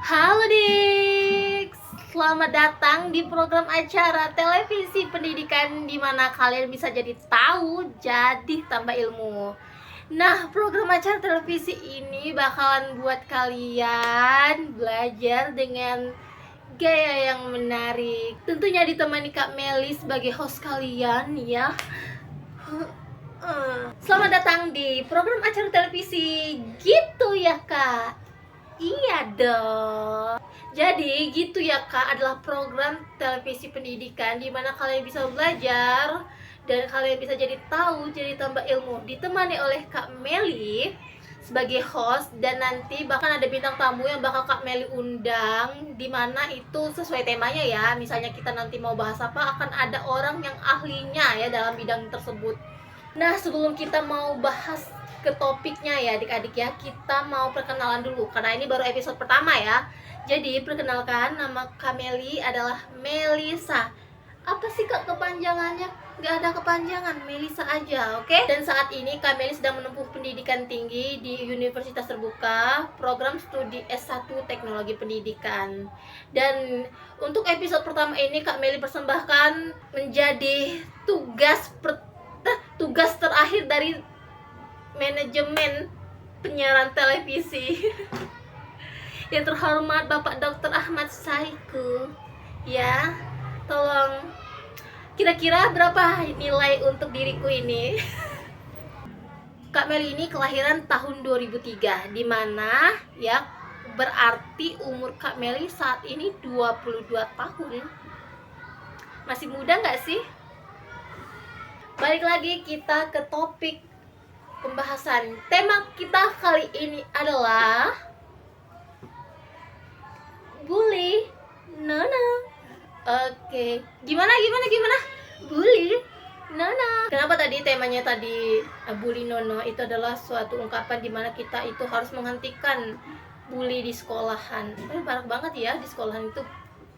Halo Dik, selamat datang di program acara televisi pendidikan di mana kalian bisa jadi tahu, jadi tambah ilmu. Nah, program acara televisi ini bakalan buat kalian belajar dengan gaya yang menarik. Tentunya ditemani Kak Meli sebagai host kalian ya. Selamat datang di program acara televisi Gitu ya Kak. Iya dong. Jadi gitu ya Kak, adalah program televisi pendidikan di mana kalian bisa belajar dan kalian bisa jadi tahu, jadi tambah ilmu. Ditemani oleh Kak Meli sebagai host, dan nanti bahkan ada bintang tamu yang bakal Kak Meli undang, di mana itu sesuai temanya ya. Misalnya kita nanti mau bahas apa, akan ada orang yang ahlinya ya dalam bidang tersebut. Nah, sebelum kita mau bahas ke topiknya ya adik-adik ya, kita mau perkenalan dulu karena ini baru episode pertama ya. Jadi perkenalkan, nama Kak Meli adalah Melisa. Apa sih Kak kepanjangannya? Gak ada kepanjangan, Melisa aja, oke? Dan saat ini Kak Meli sedang menempuh pendidikan tinggi di Universitas Terbuka, program studi S1 Teknologi Pendidikan. Dan untuk episode pertama ini Kak Meli persembahkan menjadi tugas terakhir dari manajemen penyiaran televisi yang terhormat Bapak Dr. Ahmad Saiku ya. Tolong, kira-kira berapa nilai untuk diriku ini? Kak Meli ini kelahiran tahun 2003, dimana ya berarti umur Kak Meli saat ini 22 tahun. Masih muda nggak sih? Balik lagi kita ke topik pembahasan. Tema kita kali ini adalah bully Nona. Oke, gimana? Bully Nona. Kenapa tadi temanya tadi bully Nono? Itu adalah suatu ungkapan di mana kita itu harus menghentikan bully di sekolahan. Banyak banget ya di sekolahan itu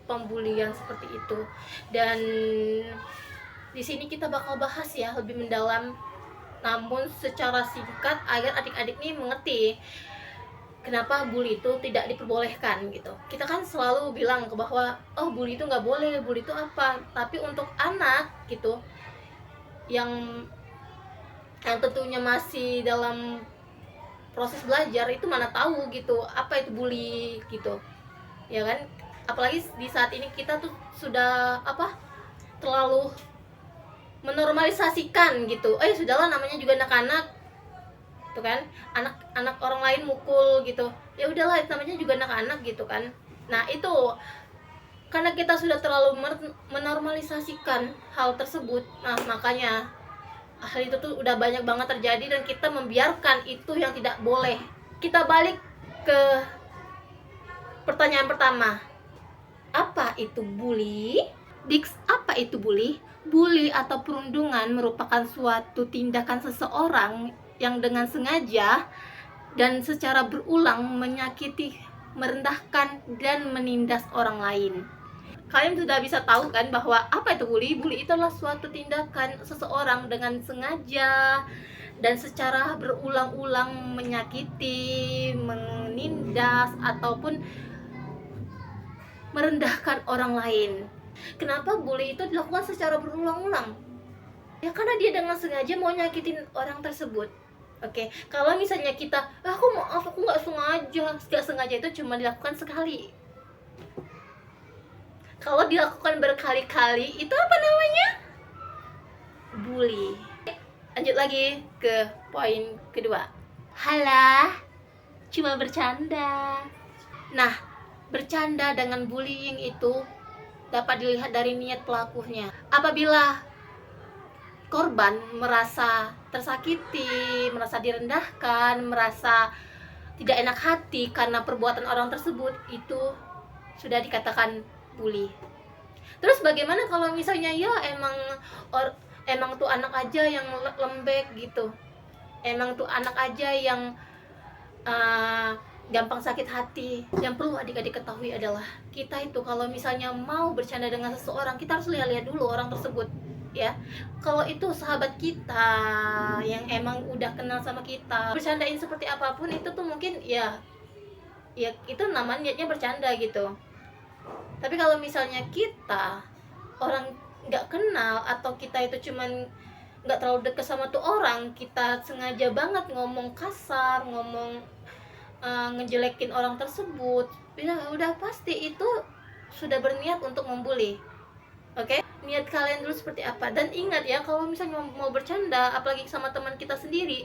pembulian seperti itu. Dan di sini kita bakal bahas ya lebih mendalam, namun secara singkat agar adik-adik nih mengerti kenapa bully itu tidak diperbolehkan gitu. Kita kan selalu bilang bahwa oh bully itu nggak boleh, bully itu apa. Tapi untuk anak gitu yang tentunya masih dalam proses belajar, itu mana tahu gitu apa itu bully gitu, ya kan? Apalagi di saat ini kita tuh sudah terlalu menormalisasikan gitu. Sudahlah, namanya juga anak-anak tuh kan, anak orang lain mukul gitu, ya udahlah namanya juga anak-anak gitu kan. Nah itu karena kita sudah terlalu menormalisasikan hal tersebut, nah makanya hal itu tuh udah banyak banget terjadi dan kita membiarkan itu yang tidak boleh. Kita balik ke pertanyaan pertama, apa itu bully? Dix, apa itu bully? Bully atau perundungan merupakan suatu tindakan seseorang yang dengan sengaja dan secara berulang menyakiti, merendahkan, dan menindas orang lain. Kalian sudah bisa tahu kan bahwa apa itu bully? Bully itu adalah suatu tindakan seseorang dengan sengaja dan secara berulang-ulang menyakiti, menindas, ataupun merendahkan orang lain. Kenapa bully itu dilakukan secara berulang-ulang? Ya karena dia dengan sengaja mau nyakitin orang tersebut. Oke, kalau misalnya kita, aku nggak sengaja itu cuma dilakukan sekali. Kalau dilakukan berkali-kali, itu apa namanya? Bully. Lanjut lagi ke poin kedua. Halah, cuma bercanda. Nah, bercanda dengan bullying itu dapat dilihat dari niat pelakunya. Apabila korban merasa tersakiti, merasa direndahkan, merasa tidak enak hati karena perbuatan orang tersebut, itu sudah dikatakan bully. Terus bagaimana kalau misalnya ya emang tuh anak aja yang lembek gitu, emang tuh anak aja yang gampang sakit hati. Yang perlu adik-adik ketahui adalah kita itu kalau misalnya mau bercanda dengan seseorang, kita harus lihat dulu orang tersebut ya. Kalau itu sahabat kita yang emang udah kenal sama kita, bercandain seperti apapun itu tuh mungkin ya ya itu namanya niatnya bercanda gitu. Tapi kalau misalnya kita orang nggak kenal atau kita itu cuman nggak terlalu deket sama tuh orang, kita sengaja banget ngomong kasar, ngomong ngejelekin orang tersebut, ya udah pasti itu sudah berniat untuk membuli. Oke, niat kalian dulu seperti apa. Dan ingat ya, kalau misalnya mau bercanda apalagi sama teman kita sendiri,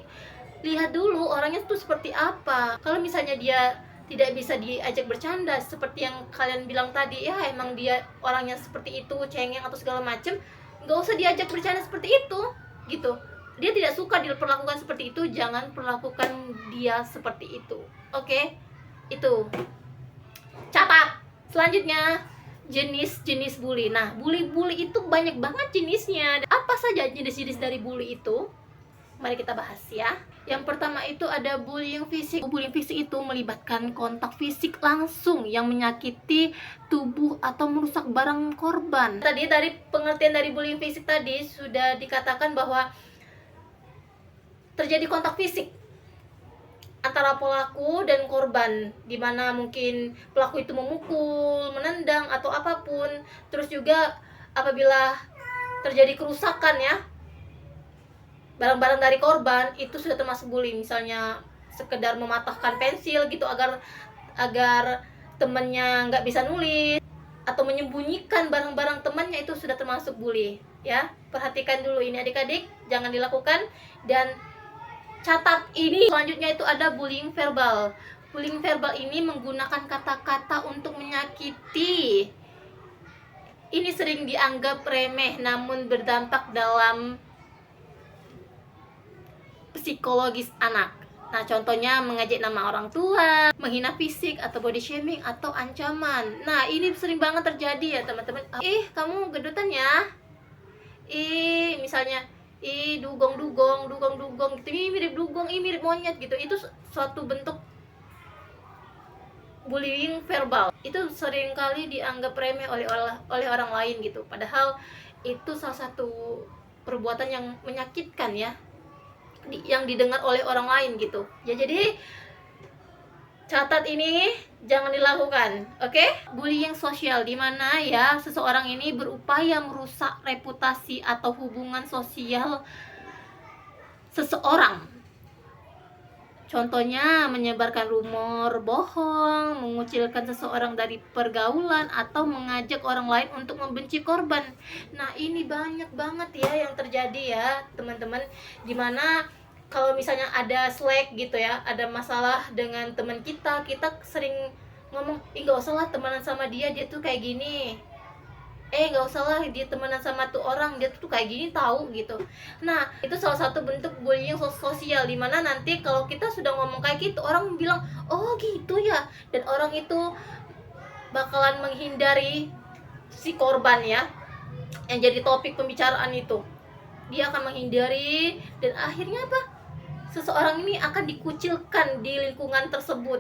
lihat dulu orangnya tuh seperti apa. Kalau misalnya dia tidak bisa diajak bercanda seperti yang kalian bilang tadi, ya emang dia orangnya seperti itu, cengeng atau segala macem, nggak usah diajak bercanda seperti itu gitu. Dia tidak suka diperlakukan seperti itu, jangan perlakukan dia seperti itu. Oke, itu catat. Selanjutnya, jenis-jenis bully. Nah, bully-bully itu banyak banget jenisnya. Apa saja jenis-jenis dari bully itu? Mari kita bahas ya. Yang pertama itu ada bullying fisik. Bullying fisik itu melibatkan kontak fisik langsung yang menyakiti tubuh atau merusak barang korban. Tadi dari pengertian dari bullying fisik tadi sudah dikatakan bahwa terjadi kontak fisik antara pelaku dan korban, dimana mungkin pelaku itu memukul, menendang atau apapun. Terus juga apabila terjadi kerusakan ya barang-barang dari korban, itu sudah termasuk bullying. Misalnya sekedar mematahkan pensil gitu agar temannya nggak bisa nulis, atau menyembunyikan barang-barang temannya, itu sudah termasuk bully ya. Perhatikan dulu ini adik-adik, jangan dilakukan. Dan catat ini. Selanjutnya itu ada bullying verbal. Bullying verbal ini menggunakan kata-kata untuk menyakiti. Ini sering dianggap remeh namun berdampak dalam psikologis anak. Nah, contohnya mengejek nama orang tua, menghina fisik atau body shaming atau ancaman. Nah, ini sering banget terjadi ya teman-teman. Kamu gedutan ya. Misalnya dugong gitu, mirip dugong, mirip monyet gitu. Itu suatu bentuk bullying verbal. Itu seringkali dianggap remeh oleh orang lain gitu. Padahal itu salah satu perbuatan yang menyakitkan ya, yang didengar oleh orang lain gitu ya. Jadi catat ini, jangan dilakukan. Oke? Bullying sosial, dimana ya seseorang ini berupaya merusak reputasi atau hubungan sosial seseorang. Contohnya menyebarkan rumor bohong, mengucilkan seseorang dari pergaulan, atau mengajak orang lain untuk membenci korban. Nah, ini banyak banget ya yang terjadi ya teman-teman, dimana kalau misalnya ada slack gitu ya, ada masalah dengan teman kita sering ngomong, nggak usah lah temenan sama dia tuh kayak gini. Nggak usah lah dia temenan sama tuh orang, dia tuh kayak gini tahu gitu. Nah, itu salah satu bentuk bullying sosial, dimana nanti kalau kita sudah ngomong kayak gitu, orang bilang, oh gitu ya, dan orang itu bakalan menghindari si korban ya, yang jadi topik pembicaraan itu. Dia akan menghindari, dan akhirnya apa? Seseorang ini akan dikucilkan di lingkungan tersebut.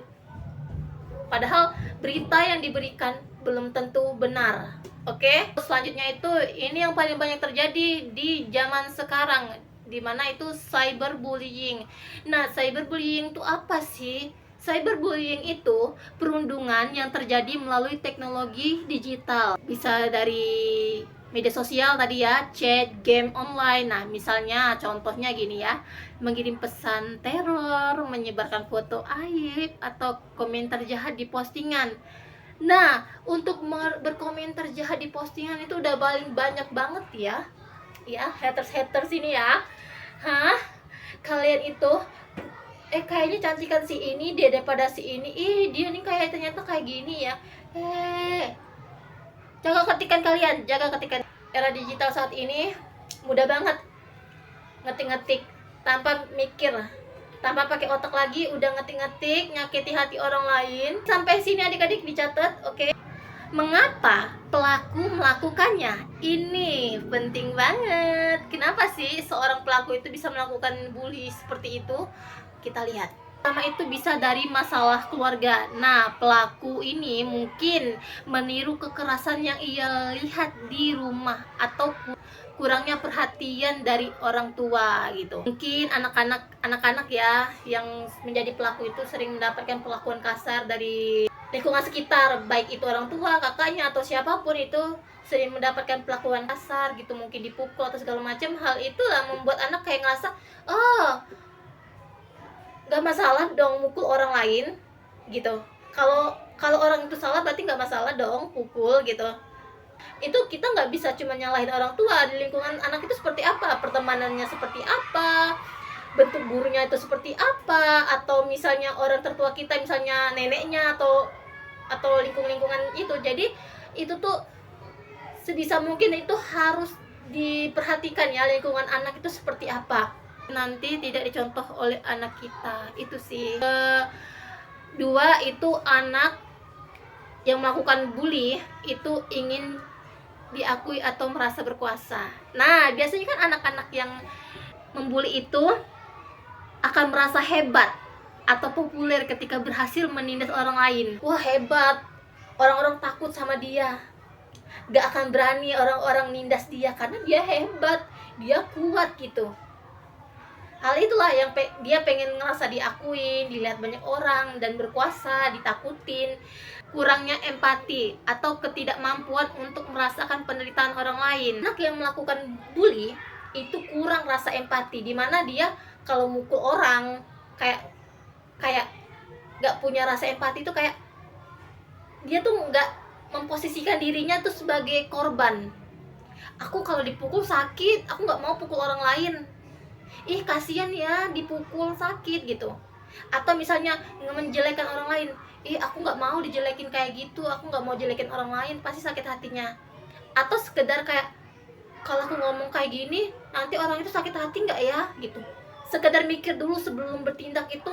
Padahal berita yang diberikan belum tentu benar. Oke? Selanjutnya itu, ini yang paling banyak terjadi di zaman sekarang, dimana itu cyberbullying. Nah, cyberbullying itu apa sih? Cyberbullying itu perundungan yang terjadi melalui teknologi digital. Bisa dari media sosial tadi ya, chat, game online. Nah, misalnya contohnya gini ya, mengirim pesan teror, menyebarkan foto aib, atau komentar jahat di postingan. Nah, untuk berkomentar jahat di postingan itu udah paling banyak banget ya. Ya, haters ini ya. Kalian itu kayaknya cantikan si ini dia daripada si ini. Dia nih kayak ternyata kayak gini ya. Jaga ketikan kalian, jaga ketikan. Era digital saat ini mudah banget ngetik-ngetik tanpa mikir, tanpa pakai otak lagi, udah ngetik-ngetik, nyakiti hati orang lain. Sampai sini adik-adik dicatat, oke? Mengapa pelaku melakukannya? Ini penting banget. Kenapa sih seorang pelaku itu bisa melakukan bully seperti itu? Kita lihat. Pertama itu bisa dari masalah keluarga. Nah, pelaku ini mungkin meniru kekerasan yang ia lihat di rumah atau kurangnya perhatian dari orang tua gitu. Mungkin anak-anak ya yang menjadi pelaku itu sering mendapatkan perlakuan kasar dari lingkungan sekitar, baik itu orang tua, kakaknya atau siapapun itu sering mendapatkan perlakuan kasar gitu, mungkin dipukul atau segala macam. Hal itulah membuat anak kayak ngerasa, oh, gak masalah dong mukul orang lain gitu. Kalau orang itu salah berarti gak masalah dong pukul gitu. Itu kita nggak bisa cuma nyalahin orang tua. Di lingkungan anak itu seperti apa, pertemanannya seperti apa, bentuk gurunya itu seperti apa, atau misalnya orang tertua kita, misalnya neneknya atau lingkungan itu. Jadi itu tuh sebisa mungkin itu harus diperhatikan ya, lingkungan anak itu seperti apa, nanti tidak dicontoh oleh anak kita. Itu sih. Dua, itu anak yang melakukan bully itu ingin diakui atau merasa berkuasa. Nah, biasanya kan anak-anak yang membuli itu akan merasa hebat atau populer ketika berhasil menindas orang lain. Wah, hebat, orang-orang takut sama dia, gak akan berani orang-orang nindas dia karena dia hebat, dia kuat gitu. Hal itulah yang dia pengen ngerasa diakuin, dilihat banyak orang, dan berkuasa, ditakutin. Kurangnya empati atau ketidakmampuan untuk merasakan penderitaan orang lain. Anak yang melakukan bully itu kurang rasa empati, dimana dia kalau mukul orang kayak gak punya rasa empati. Itu kayak dia tuh gak memposisikan dirinya tuh sebagai korban. Aku kalau dipukul sakit, aku gak mau pukul orang lain. Ih, kasihan ya dipukul sakit gitu. Atau misalnya menjelekan orang lain, ih aku nggak mau dijelekin kayak gitu, aku nggak mau jelekin orang lain, pasti sakit hatinya. Atau sekedar kayak, kalau aku ngomong kayak gini nanti orang itu sakit hati nggak ya gitu. Sekedar mikir dulu sebelum bertindak. Itu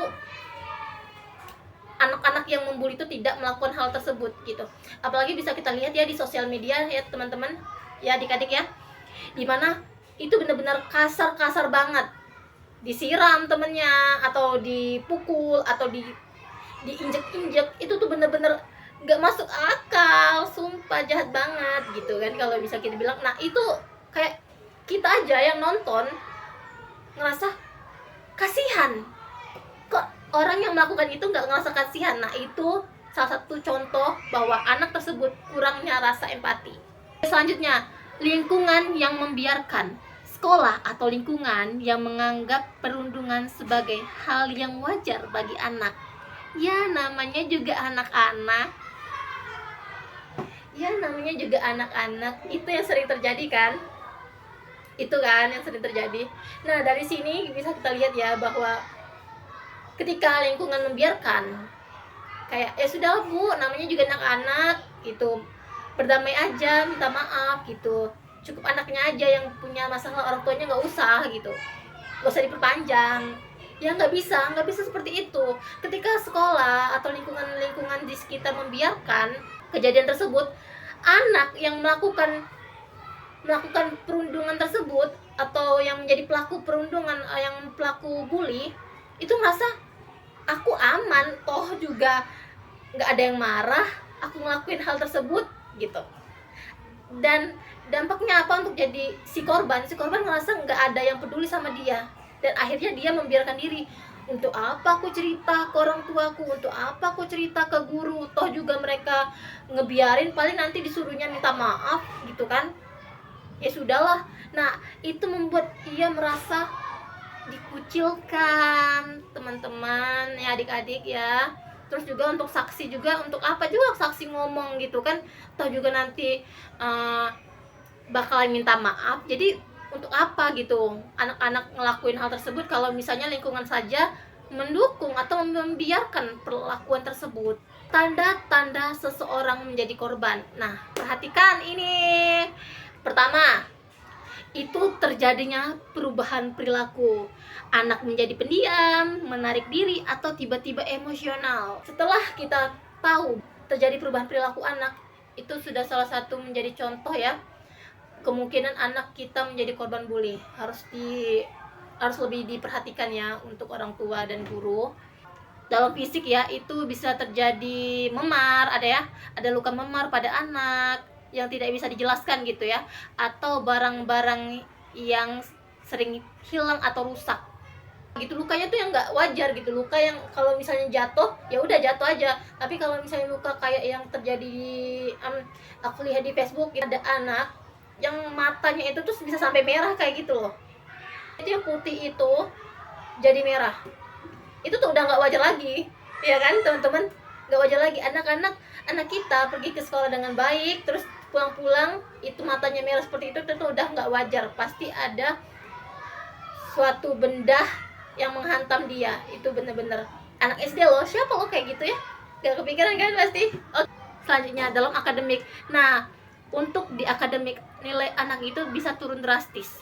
anak-anak yang membuli itu tidak melakukan hal tersebut gitu. Apalagi bisa kita lihat ya di sosial media ya teman-teman, ya adik-adik ya, dimana itu benar-benar kasar banget, disiram temennya, atau dipukul, atau diinjek-injek. Itu tuh bener-bener gak masuk akal, sumpah jahat banget gitu kan kalau bisa kita bilang. Nah itu kayak kita aja yang nonton ngerasa kasihan, kok orang yang melakukan itu gak ngerasa kasihan. Nah itu salah satu contoh bahwa anak tersebut kurangnya rasa empati. Selanjutnya, lingkungan yang membiarkan. Sekolah atau lingkungan yang menganggap perundungan sebagai hal yang wajar bagi anak. Ya namanya juga anak-anak. Itu yang sering terjadi kan? Itu kan yang sering terjadi. Nah dari sini bisa kita lihat ya bahwa ketika lingkungan membiarkan, kayak ya sudah bu, namanya juga anak-anak gitu, berdamai aja, minta maaf gitu. Cukup anaknya aja yang punya masalah, orang tuanya nggak usah gitu, nggak usah diperpanjang. Ya nggak bisa seperti itu. Ketika sekolah atau lingkungan di sekitar membiarkan kejadian tersebut, anak yang melakukan perundungan tersebut atau yang menjadi pelaku perundungan, yang pelaku bully itu merasa aku aman, toh juga nggak ada yang marah, aku ngelakuin hal tersebut gitu. Dan dampaknya apa untuk jadi si korban ngerasa nggak ada yang peduli sama dia, dan akhirnya dia membiarkan diri. Untuk apa aku cerita ke orang tuaku, untuk apa aku cerita ke guru, toh juga mereka ngebiarin, paling nanti disuruhnya minta maaf gitu kan, ya sudahlah. Nah itu membuat ia merasa dikucilkan teman-teman ya, adik-adik ya. Terus juga untuk saksi juga, untuk apa juga saksi ngomong gitu kan, toh juga nanti bakalan minta maaf. Jadi untuk apa gitu anak-anak ngelakuin hal tersebut kalau misalnya lingkungan saja mendukung atau membiarkan perlakuan tersebut. Tanda-tanda seseorang menjadi korban. Nah perhatikan ini. Pertama, itu terjadinya perubahan perilaku. Anak menjadi pendiam, menarik diri, atau tiba-tiba emosional. Setelah kita tahu terjadi perubahan perilaku anak, itu sudah salah satu menjadi contoh ya, kemungkinan anak kita menjadi korban bully. Harus lebih diperhatikan ya untuk orang tua dan guru. dalam fisik ya, itu bisa terjadi memar, ada luka memar pada anak yang tidak bisa dijelaskan gitu ya, atau barang-barang yang sering hilang atau rusak gitu. Lukanya tuh yang nggak wajar gitu, luka yang kalau misalnya jatuh ya udah jatuh aja, tapi kalau misalnya luka kayak yang terjadi di aku lihat di Facebook, ada anak yang matanya itu tuh bisa sampai merah kayak gitu loh. Itu yang putih itu jadi merah, itu tuh udah nggak wajar lagi, ya kan teman-teman? Nggak wajar lagi. Anak kita pergi ke sekolah dengan baik, terus pulang-pulang itu matanya merah seperti itu tentu udah nggak wajar. Pasti ada suatu benda yang menghantam dia. Itu bener-bener anak SD loh, siapa lo kayak gitu ya, nggak kepikiran kan pasti. Selanjutnya dalam akademik. Nah, untuk di akademik nilai anak itu bisa turun drastis,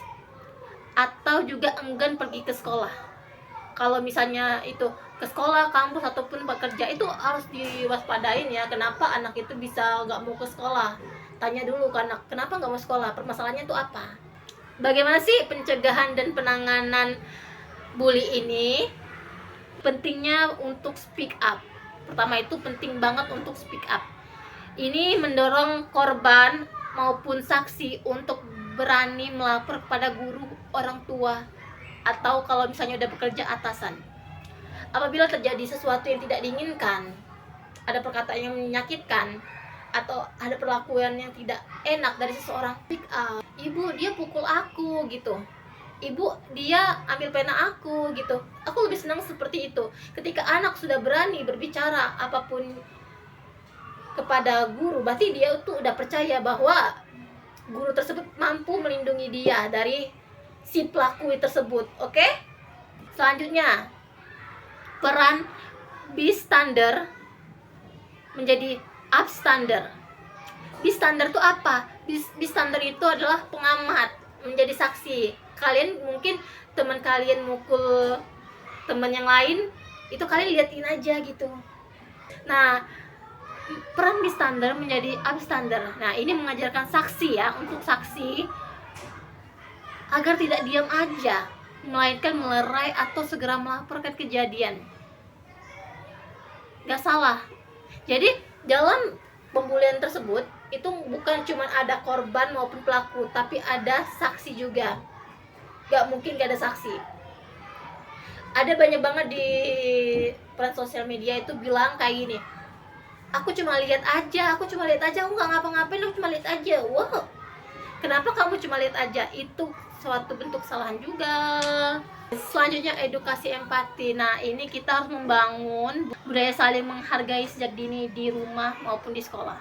atau juga enggan pergi ke sekolah. Kalau misalnya itu ke sekolah, kampus ataupun bekerja, itu harus diwaspadain ya. Kenapa anak itu bisa nggak mau ke sekolah? Tanya dulu ke anak, kenapa nggak mau sekolah? Permasalahannya itu apa? Bagaimana sih pencegahan dan penanganan bully ini? Pentingnya untuk speak up. Pertama itu penting banget untuk speak up. Ini mendorong korban maupun saksi untuk berani melapor kepada guru, orang tua, atau kalau misalnya udah bekerja atasan. Apabila terjadi sesuatu yang tidak diinginkan, ada perkataan yang menyakitkan, atau ada perlakuan yang tidak enak dari seseorang, speak up. Ibu, dia pukul aku gitu. Ibu, dia ambil pena aku gitu. Aku lebih senang seperti itu. Ketika anak sudah berani berbicara apapun kepada guru, berarti dia tuh udah percaya bahwa guru tersebut mampu melindungi dia dari si pelaku tersebut. Oke? Selanjutnya, peran bystander menjadi upstander. Bystander itu apa? Bystander itu adalah pengamat, menjadi saksi. Kalian mungkin teman kalian mukul teman yang lain, itu kalian liatin aja gitu. Nah, peran bystander menjadi upstander. Nah, ini mengajarkan saksi ya, untuk saksi agar tidak diam aja, melainkan melerai atau segera melaporkan kejadian. Gak salah. Jadi dalam pembulian tersebut itu bukan cuma ada korban maupun pelaku, tapi ada saksi juga. Gak mungkin gak ada saksi. Ada banyak banget di peran sosial media itu bilang kayak gini, aku cuma lihat aja, aku nggak ngapa-ngapain, aku cuma lihat aja. Wow, kenapa kamu cuma lihat aja? Itu suatu bentuk kesalahan juga. Selanjutnya, edukasi empati. Nah, ini kita harus membangun budaya saling menghargai sejak dini di rumah maupun di sekolah.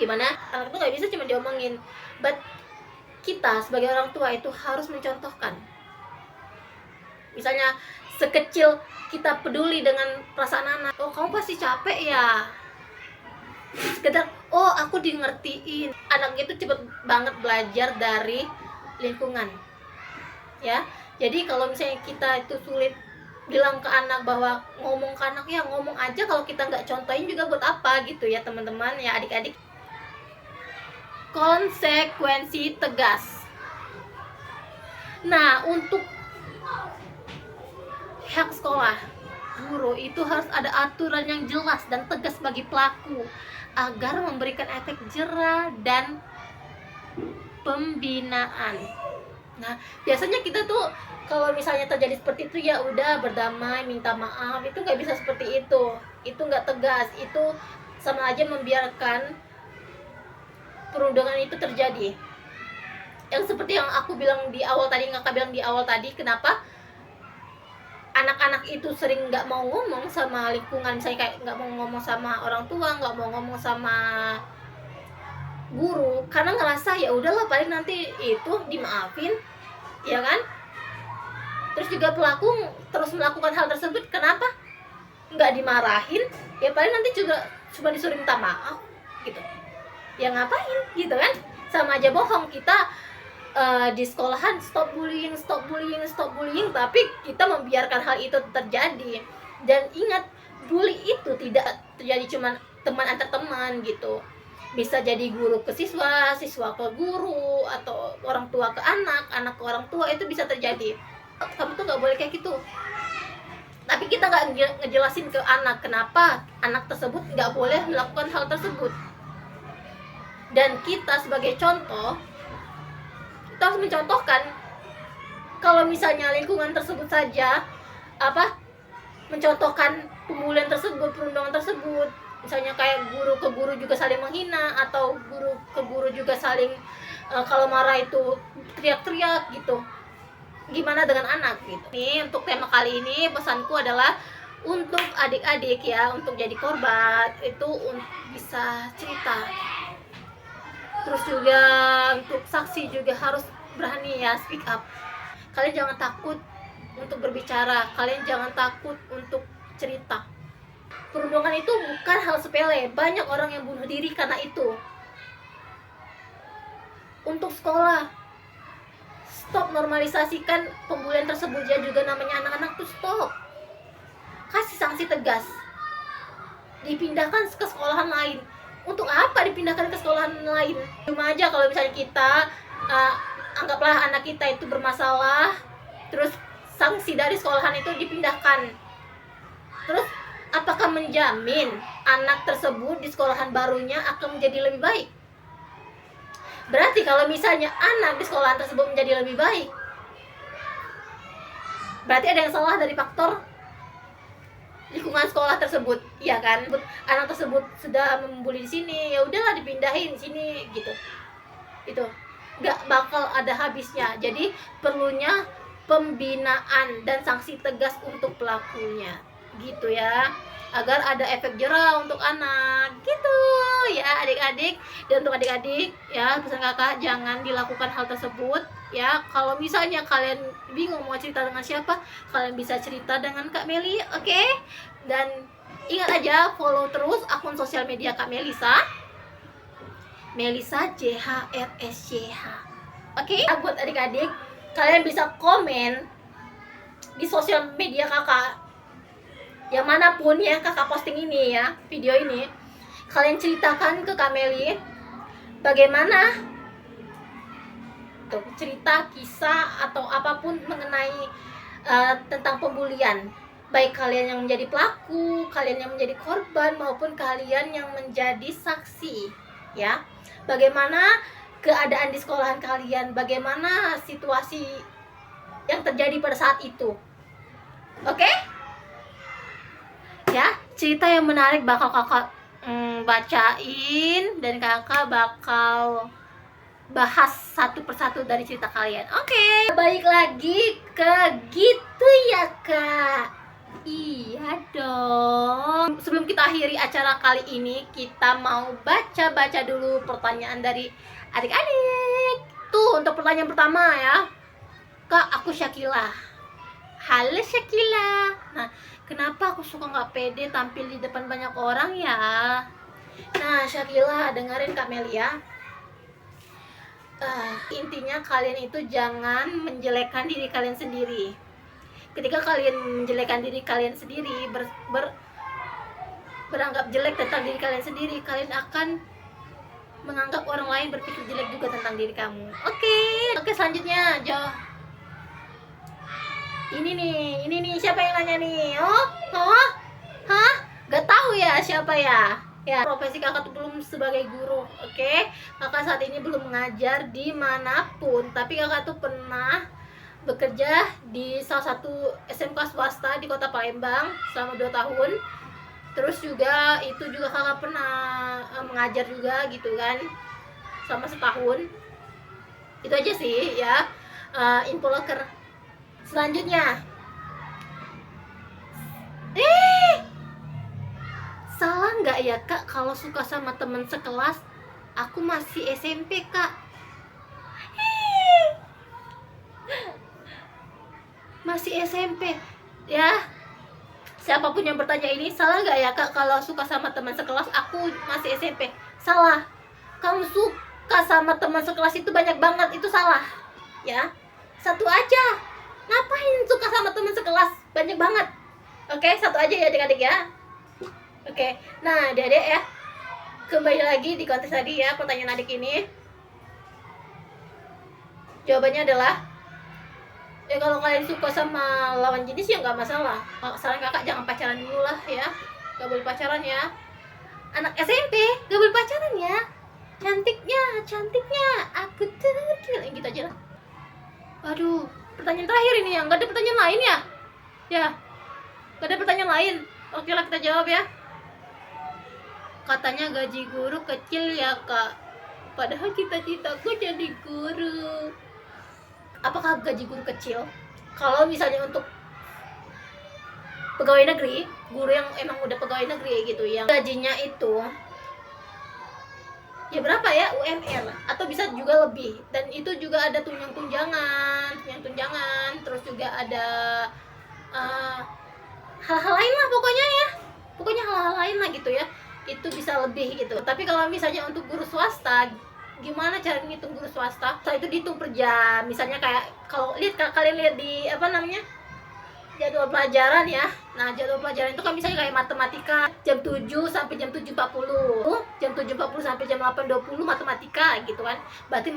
Gimana? Anak itu nggak bisa cuma diomongin, but kita sebagai orang tua itu harus mencontohkan. Misalnya sekecil kita peduli dengan perasaan anak. Oh, kamu pasti capek ya. Sekedar, oh aku di ngertiin. Anak itu cepet banget belajar dari lingkungan. Ya, jadi kalau misalnya kita itu sulit bilang ke anak bahwa ngomong ke anak, ya ngomong aja, kalau kita nggak contohin juga buat apa gitu ya teman-teman ya adik-adik. Konsekuensi tegas. Nah, untuk hak sekolah, guru itu harus ada aturan yang jelas dan tegas bagi pelaku agar memberikan efek jera dan pembinaan. Nah, biasanya kita tuh kalau misalnya terjadi seperti itu ya udah berdamai, minta maaf. Itu nggak bisa seperti itu. Itu nggak tegas. Itu sama aja membiarkan perundungan itu terjadi. Yang seperti yang aku bilang di awal tadi, Kakak bilang di awal tadi, kenapa anak-anak itu sering nggak mau ngomong sama lingkungan, misalnya kayak nggak mau ngomong sama orang tua, nggak mau ngomong sama guru, karena ngerasa ya udahlah paling nanti itu dimaafin, ya kan? Terus juga pelaku terus melakukan hal tersebut, kenapa nggak dimarahin? Ya paling nanti juga cuma disuruh minta maaf gitu. Ya ngapain gitu kan? Sama aja bohong. Kita di sekolahan stop bullying, tapi kita membiarkan hal itu terjadi. Dan ingat, bully itu tidak terjadi cuma teman antar teman gitu, bisa jadi guru ke siswa, siswa ke guru, atau orang tua ke anak, anak ke orang tua, itu bisa terjadi. Kamu tuh nggak boleh kayak gitu. Tapi kita nggak ngejelasin ke anak kenapa anak tersebut nggak boleh melakukan hal tersebut. Dan kita sebagai contoh, kita harus mencontohkan. Kalau misalnya lingkungan tersebut saja mencontohkan pembulian tersebut, perundungan tersebut, misalnya kayak guru ke guru juga saling menghina, atau guru ke guru juga saling kalau marah itu teriak-teriak gitu, gimana dengan anak gitu. Nih untuk tema kali ini pesanku adalah untuk adik-adik ya, untuk jadi korban itu bisa cerita. Terus juga untuk saksi juga harus berani ya, speak up. Kalian jangan takut untuk berbicara, kalian jangan takut untuk cerita. Perundungan itu bukan hal sepele, banyak orang yang bunuh diri karena itu. Untuk sekolah, stop normalisasikan pembulian tersebut ya, juga namanya anak-anak tuh stop. Kasih sanksi tegas. Dipindahkan ke sekolahan lain. Untuk apa dipindahkan ke sekolahan lain? Cuma aja kalau misalnya kita anggaplah anak kita itu bermasalah, terus sanksi dari sekolahan itu dipindahkan. Terus apakah menjamin anak tersebut di sekolahan barunya akan menjadi lebih baik? Berarti kalau misalnya anak di sekolahan tersebut menjadi lebih baik, berarti ada yang salah dari faktor lingkungan sekolah tersebut, ya kan? Anak tersebut sudah membuli di sini, ya udahlah dipindahin di sini gitu. Itu nggak bakal ada habisnya. Jadi perlunya pembinaan dan sanksi tegas untuk pelakunya, gitu ya, agar ada efek jerah untuk anak, gitu ya adik-adik. Dan untuk adik-adik ya, pesan kakak jangan dilakukan hal tersebut ya. Kalau misalnya kalian bingung mau cerita dengan siapa, kalian bisa cerita dengan Kak Meli, oke? Dan ingat aja, follow terus akun sosial media Kak Melisa, Melisa JHRSCH, oke? Buat adik-adik, kalian bisa komen di sosial media kakak, yang manapun ya kakak posting ini ya, video ini, kalian ceritakan ke Kak Meli bagaimana tuh cerita, kisah, atau apapun mengenai tentang pembulian, baik kalian yang menjadi pelaku, kalian yang menjadi korban, maupun kalian yang menjadi saksi ya. Bagaimana keadaan di sekolahan kalian, bagaimana situasi yang terjadi pada saat itu, oke? Ya, cerita yang menarik bakal kakak bacain, dan kakak bakal bahas satu persatu dari cerita kalian. Oke, balik lagi ke gitu ya Kak. Iya dong. Sebelum kita akhiri acara kali ini, kita mau baca dulu pertanyaan dari adik-adik. Tuh untuk pertanyaan pertama ya. Kak, aku Syakila. Halo Syakila. Nah, kenapa aku suka nggak pede tampil di depan banyak orang ya? Nah Syakila, dengerin Kak Meli ya. Intinya kalian itu jangan menjelekkan diri kalian sendiri. Ketika kalian menjelekkan diri kalian sendiri, beranggap jelek tentang diri kalian sendiri, kalian akan menganggap orang lain berpikir jelek juga tentang diri kamu. Oke, selanjutnya Jo. Ini nih siapa yang nanya nih? Hah? Gak tahu ya siapa ya? Ya, profesi kakak tuh belum sebagai guru, oke? Kakak saat ini belum mengajar dimanapun, tapi kakak tuh pernah bekerja di salah satu SMK swasta di kota Palembang selama 2 tahun. Terus juga itu juga kakak pernah mengajar juga gitu kan, selama setahun. Itu aja sih ya, info loker. Selanjutnya, salah nggak ya Kak kalau suka sama teman sekelas? Aku masih SMP Kak. Masih SMP ya. Siapapun yang bertanya ini, salah nggak ya Kak kalau suka sama teman sekelas? Aku masih SMP. Salah. Kamu suka sama teman sekelas itu banyak banget, itu salah ya. Satu aja. Ngapain suka sama teman sekelas banyak banget? Oke, satu aja ya adik-adik ya. Oke, nah adik-adik ya, kembali lagi di kontes tadi ya, pertanyaan adik ini. Jawabannya adalah Ya kalau kalian suka sama lawan jenis ya nggak masalah. Saran kakak jangan pacaran dulu lah ya, nggak boleh pacaran ya. Anak SMP nggak boleh pacaran ya. Cantiknya aku tuh gitu aja lah. Aduh, pertanyaan terakhir ini ya, nggak ada pertanyaan lain ya? Ya, nggak ada pertanyaan lain. Oke lah, kita jawab ya. Katanya gaji guru kecil ya kak, padahal cita-citaku jadi guru. Apakah gaji guru kecil? Kalau misalnya untuk pegawai negeri, guru yang emang udah pegawai negeri gitu, yang gajinya itu ya berapa ya, UMR atau bisa juga lebih, dan itu juga ada tunjangan, terus juga ada hal-hal lain lah pokoknya hal-hal lain lah gitu ya, itu bisa lebih gitu. Tapi kalau misalnya untuk guru swasta, gimana cara ngitung guru swasta? Setelah itu dihitung per jam. Misalnya kayak kalau kalian lihat di apa namanya, jadwal pelajaran ya. Nah, jadwal pelajaran itu kan misalnya kayak matematika jam 7 sampai jam 7.40. Jam 7.40 sampai jam 8.20 matematika gitu kan. Berarti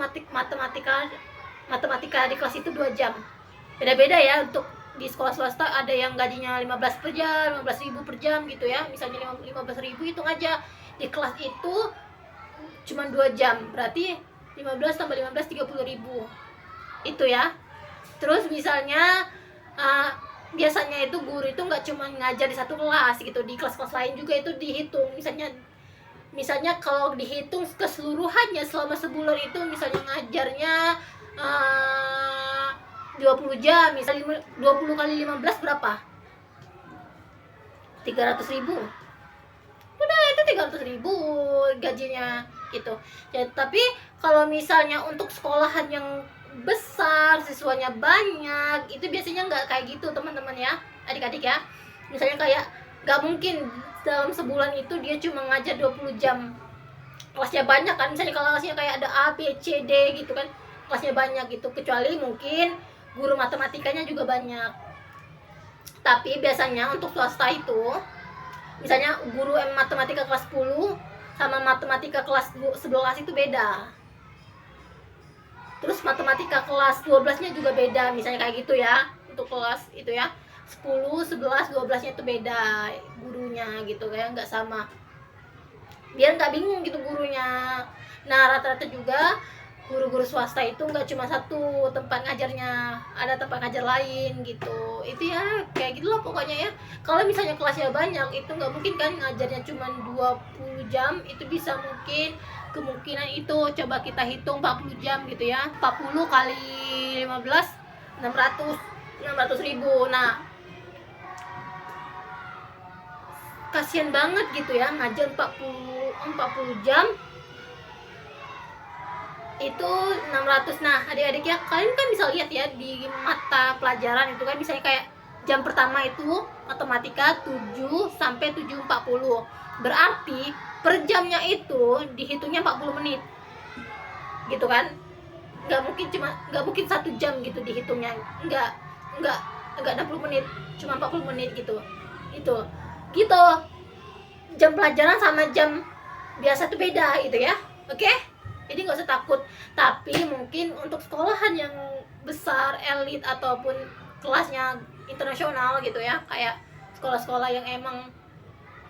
matematika di kelas itu 2 jam. Beda-beda ya. Untuk di sekolah swasta ada yang gajinya 15 per jam, 15.000 per jam gitu ya. Misalnya 15.000 hitung aja. Di kelas itu cuma 2 jam. Berarti 15 tambah 15 30.000. Itu ya. Terus misalnya biasanya itu guru itu nggak cuma ngajar di satu kelas gitu, di kelas-kelas lain juga itu dihitung. Misalnya kalau dihitung keseluruhannya selama sebulan itu, misalnya ngajarnya 20 jam, misalnya 20 kali 15 berapa? 300.000. Udah, itu 300.000 gajinya gitu ya. Tapi kalau misalnya untuk sekolahan yang besar, siswanya banyak, itu biasanya nggak kayak gitu teman-teman ya, adik-adik ya. Misalnya kayak nggak mungkin dalam sebulan itu dia cuma ngajar 20 jam. Kelasnya banyak kan, misalnya kalau kelasnya kayak ada A, B, C, D gitu kan, kelasnya banyak gitu. Kecuali mungkin guru matematikanya juga banyak. Tapi biasanya untuk swasta itu, misalnya guru matematika kelas 10 sama matematika kelas 11 itu beda. Terus matematika kelas 12-nya juga beda, misalnya kayak gitu ya. Untuk kelas itu ya, 10, 11, 12-nya itu beda gurunya gitu, kayak nggak sama. Biar nggak bingung gitu gurunya. Nah, rata-rata juga guru-guru swasta itu nggak cuma satu tempat ngajarnya, ada tempat ngajar lain gitu. Itu ya kayak gitulah pokoknya ya. Kalau misalnya kelasnya banyak, itu nggak mungkin kan ngajarnya cuma 20 jam, itu bisa mungkin kemungkinan itu coba kita hitung 40 jam gitu ya. 40 kali 15 600.000. Nah, kasihan banget gitu ya ngajar 40 jam itu 600. Nah, adik-adik ya, kalian kan bisa lihat ya di mata pelajaran itu kan, misalnya kayak jam pertama itu matematika 7 sampai 7.40. Berarti per jamnya itu dihitungnya 40 menit. Gitu kan? Nggak mungkin 1 jam gitu dihitungnya. Nggak 60 menit, cuma 40 menit gitu. Itu. Gitu. Jam pelajaran sama jam biasa tuh beda gitu ya. Oke? Jadi nggak usah takut. Tapi mungkin untuk sekolahan yang besar, elit, ataupun kelasnya internasional gitu ya, kayak sekolah-sekolah yang emang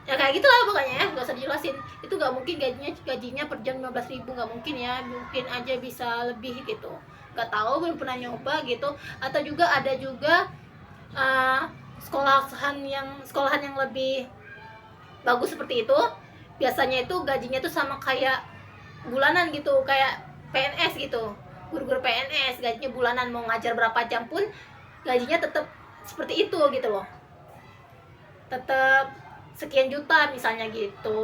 ya kayak gitulah pokoknya ya, nggak usah dijelasin. Itu nggak mungkin gajinya per jam 15.000, nggak mungkin ya. Mungkin aja bisa lebih gitu, nggak tahu, belum pernah nyoba gitu. Atau juga ada juga sekolahan yang lebih bagus seperti itu, biasanya itu gajinya tuh sama kayak bulanan gitu, kayak PNS gitu. Guru-guru PNS gajinya bulanan, mau ngajar berapa jam pun gajinya tetap seperti itu gitu loh, tetap sekian juta misalnya gitu.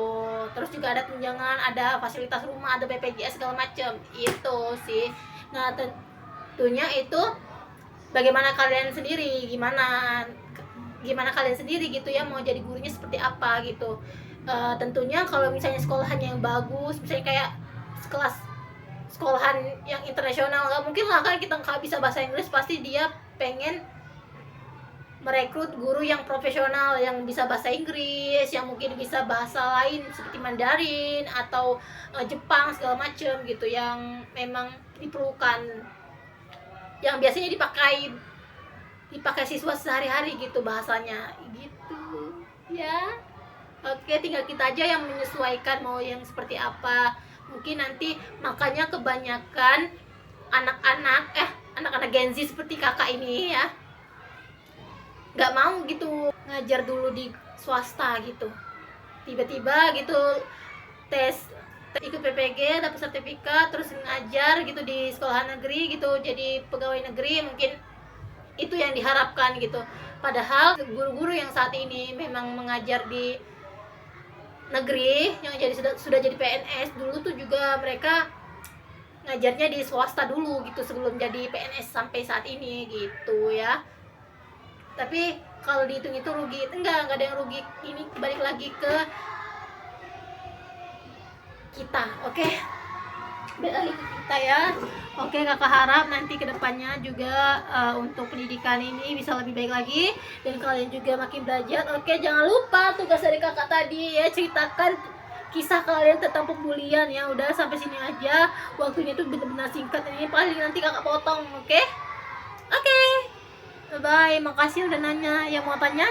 Terus juga ada tunjangan, ada fasilitas rumah, ada BPJS segala macam itu sih. Nah, tentunya itu bagaimana kalian sendiri, gimana kalian sendiri gitu ya, mau jadi gurunya seperti apa gitu. Tentunya kalau misalnya sekolahannya yang bagus, misalnya kayak kelas sekolahan yang internasional, nggak mungkin lah kan kita nggak bisa bahasa Inggris, pasti dia pengen merekrut guru yang profesional, yang bisa bahasa Inggris, yang mungkin bisa bahasa lain seperti Mandarin atau Jepang segala macem gitu, yang memang diperlukan, yang biasanya dipakai dipakai siswa sehari-hari gitu bahasanya gitu ya. Oke, tinggal kita aja yang menyesuaikan mau yang seperti apa. Mungkin nanti makanya kebanyakan anak-anak Gen Z seperti kakak ini ya nggak mau gitu ngajar dulu di swasta gitu, tiba-tiba gitu tes ikut PPG dapat sertifikat terus ngajar gitu di sekolah negeri gitu, jadi pegawai negeri. Mungkin itu yang diharapkan gitu, padahal guru-guru yang saat ini memang mengajar di negeri yang jadi sudah jadi PNS dulu tuh juga mereka ngajarnya di swasta dulu gitu sebelum jadi PNS sampai saat ini gitu ya. Tapi kalau dihitung itu rugi, enggak ada yang rugi. Ini balik lagi ke kita, oke? Balik lagi ke kita ya. Oke, kakak harap nanti kedepannya juga untuk pendidikan ini bisa lebih baik lagi dan kalian juga makin belajar. Oke, jangan lupa tugas dari kakak tadi ya, ceritakan kisah kalian tentang pembulian ya. Udah sampai sini aja, waktunya tuh benar-benar singkat ini, paling nanti kakak potong, oke? Oke, bye, makasih udah nanya. Yang mau tanya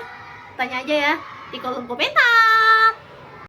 aja ya di kolom komentar.